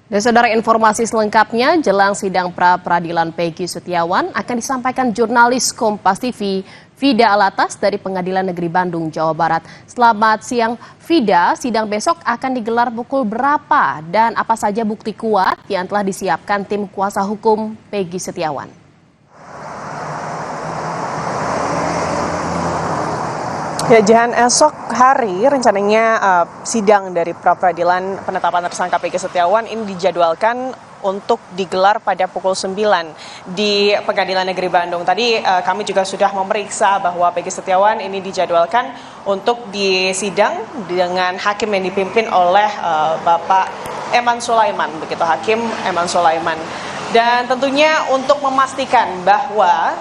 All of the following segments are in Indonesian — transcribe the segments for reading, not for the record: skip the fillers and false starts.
Dan saudara, informasi selengkapnya jelang sidang pra-peradilan Peggy Setiawan akan disampaikan jurnalis Kompas TV Vida Alatas dari Pengadilan Negeri Bandung, Jawa Barat. Selamat siang Vida, sidang besok akan digelar pukul berapa dan apa saja bukti kuat yang telah disiapkan tim kuasa hukum Peggy Setiawan? Ya, Jihan, esok hari rencananya sidang dari pra-peradilan penetapan tersangka Peggy Setiawan ini dijadwalkan untuk digelar pada pukul 9 di Pengadilan Negeri Bandung. Tadi kami juga sudah memeriksa bahwa Peggy Setiawan ini dijadwalkan untuk disidang dengan hakim yang dipimpin oleh Bapak Eman Sulaiman, begitu, Hakim Eman Sulaiman. Dan tentunya untuk memastikan bahwa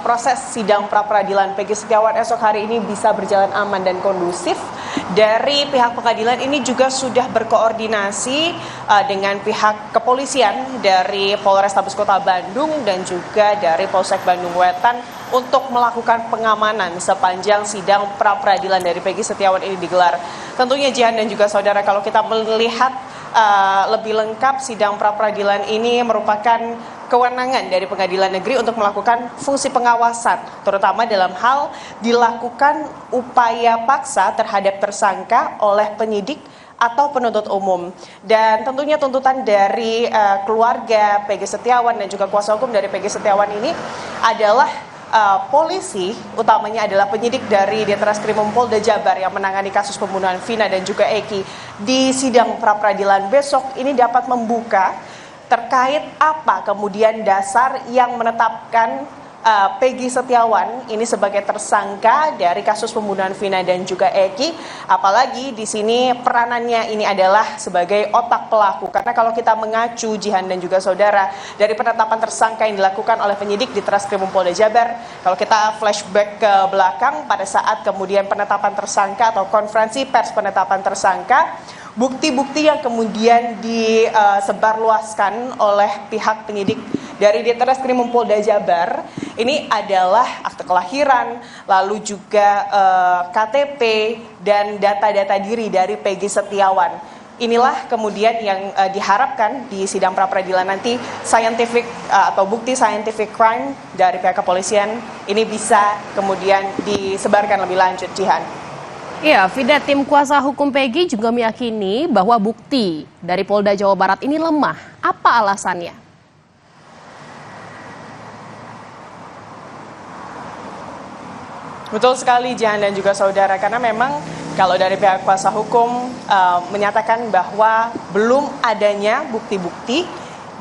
proses sidang pra-peradilan Peggy Setiawan esok hari ini bisa berjalan aman dan kondusif, dari pihak pengadilan ini juga sudah berkoordinasi dengan pihak kepolisian dari Polrestabes Kota Bandung dan juga dari Polsek Bandung Wetan untuk melakukan pengamanan sepanjang sidang pra-peradilan dari Peggy Setiawan ini digelar. Tentunya Jihan dan juga saudara, kalau kita melihat lebih lengkap, sidang pra-peradilan ini merupakan kewenangan dari pengadilan negeri untuk melakukan fungsi pengawasan, terutama dalam hal dilakukan upaya paksa terhadap tersangka oleh penyidik atau penuntut umum. Dan tentunya tuntutan dari keluarga Peggy Setiawan dan juga kuasa hukum dari Peggy Setiawan ini adalah polisi, utamanya adalah penyidik dari Ditreskrimum Polda Jabar yang menangani kasus pembunuhan Vina dan juga Eki, di sidang pra-peradilan besok ini dapat membuka terkait apa kemudian dasar yang menetapkan Peggy Setiawan ini sebagai tersangka dari kasus pembunuhan Vina dan juga Eki. Apalagi di sini peranannya ini adalah sebagai otak pelaku. Karena kalau kita mengacu, Jihan dan juga saudara, dari penetapan tersangka yang dilakukan oleh penyidik di Ditreskrimum Polda Jabar, kalau kita flashback ke belakang pada saat kemudian penetapan tersangka atau konferensi pers penetapan tersangka, bukti-bukti yang kemudian disebarluaskan oleh pihak penyidik dari Ditreskrimum Polda Jabar ini adalah akte kelahiran, lalu juga KTP dan data-data diri dari Peggy Setiawan. Inilah kemudian yang diharapkan di sidang pra-peradilan nanti scientific atau bukti scientific crime dari pihak kepolisian ini bisa kemudian disebarkan lebih lanjut, Jihan. Ya, Vida, tim kuasa hukum Peggy juga meyakini bahwa bukti dari Polda Jawa Barat ini lemah. Apa alasannya? Betul sekali, Jihan dan juga saudara, karena memang kalau dari pihak kuasa hukum menyatakan bahwa belum adanya bukti-bukti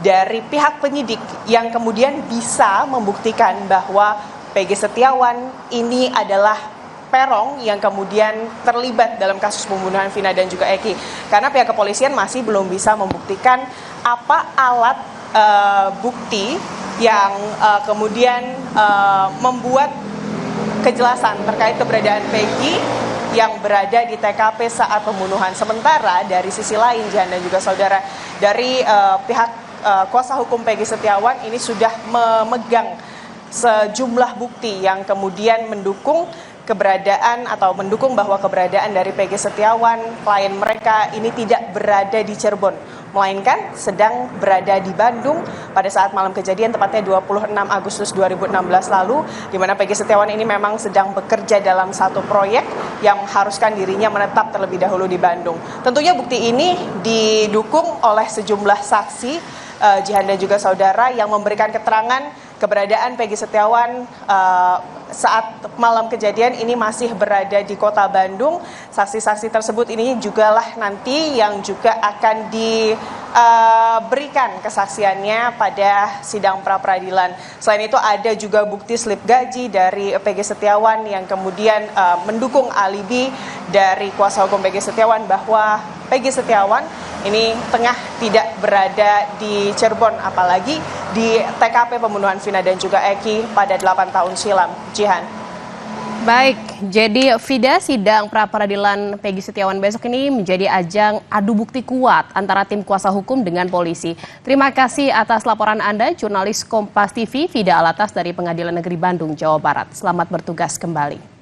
dari pihak penyidik yang kemudian bisa membuktikan bahwa Peggy Setiawan ini adalah perong yang kemudian terlibat dalam kasus pembunuhan Vina dan juga Eki. Karena pihak kepolisian masih belum bisa membuktikan apa alat bukti yang kemudian membuat kejelasan terkait keberadaan Peggy yang berada di TKP saat pembunuhan. Sementara dari sisi lain, Jihan dan juga saudara, dari pihak kuasa hukum Peggy Setiawan ini sudah memegang sejumlah bukti yang kemudian mendukung keberadaan atau mendukung bahwa keberadaan dari Peggy Setiawan, klien mereka ini tidak berada di Cirebon, melainkan sedang berada di Bandung pada saat malam kejadian, tepatnya 26 Agustus 2016 lalu, di mana Peggy Setiawan ini memang sedang bekerja dalam satu proyek yang mengharuskan dirinya menetap terlebih dahulu di Bandung. Tentunya bukti ini didukung oleh sejumlah saksi, Jihan dan juga saudara, yang memberikan keterangan keberadaan Peggy Setiawan saat malam kejadian ini masih berada di kota Bandung. Saksi-saksi tersebut ini jugalah nanti yang juga akan diberikan kesaksiannya pada sidang pra-peradilan. Selain itu ada juga bukti slip gaji dari Peggy Setiawan yang kemudian mendukung alibi dari kuasa hukum Peggy Setiawan bahwa Peggy Setiawan ini tengah tidak berada di Cirebon, apalagi di TKP pembunuhan Vina dan juga Eki pada 8 tahun silam. Jihan. Baik, jadi Vida, sidang pra-peradilan Peggy Setiawan besok ini menjadi ajang adu bukti kuat antara tim kuasa hukum dengan polisi. Terima kasih atas laporan Anda, jurnalis Kompas TV Vida Alatas dari Pengadilan Negeri Bandung, Jawa Barat. Selamat bertugas kembali.